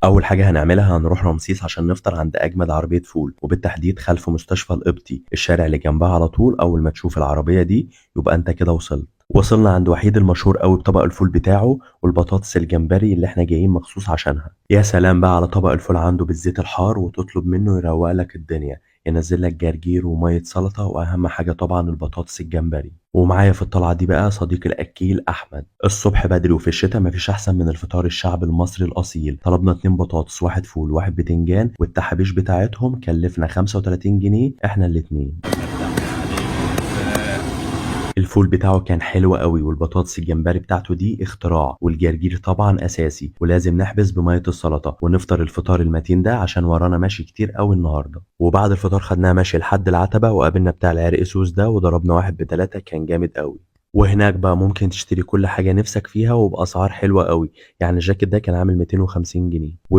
اول حاجه هنعملها هنروح رمسيس عشان نفطر عند اجمد عربيه فول، وبالتحديد خلف مستشفى القبطي، الشارع اللي جنبها على طول. اول ما تشوف العربيه دي يبقى انت كده وصلت. وصلنا عند وحيد المشهور قوي بطبق الفول بتاعه والبطاطس الجمبري اللي احنا جايين مخصوص عشانها. يا سلام بقى على طبق الفول عنده بالزيت الحار، وتطلب منه يروق لك الدنيا، ينزل لك جرجير وميه سلطه، واهم حاجه طبعا البطاطس الجمبري. ومعايا في الطلعه دي بقى صديقي الاكيل احمد. الصبح بدري وفي الشتاء مفيش احسن من الفطار الشعبي المصري الاصيل. طلبنا 2 بطاطس، واحد فول، واحد بتنجان، والتحابيش بتاعتهم كلفنا 35 جنيه احنا الاتنين. الفول بتاعه كان حلو قوي، والبطاطس الجمبري بتاعته دي اختراع، والجرجير طبعا اساسي، ولازم نحبس بميه السلطه ونفطر الفطار المتين ده عشان ورانا ماشي كتير قوي النهارده. وبعد الفطار خدناها ماشي لحد العتبه، وقابلنا بتاع العرق سوس ده وضربنا واحد ب3 كان جامد قوي. وهناك بقى ممكن تشتري كل حاجه نفسك فيها وباسعار حلوه قوي. يعني الجاكيت ده كان عامل 250 جنيه.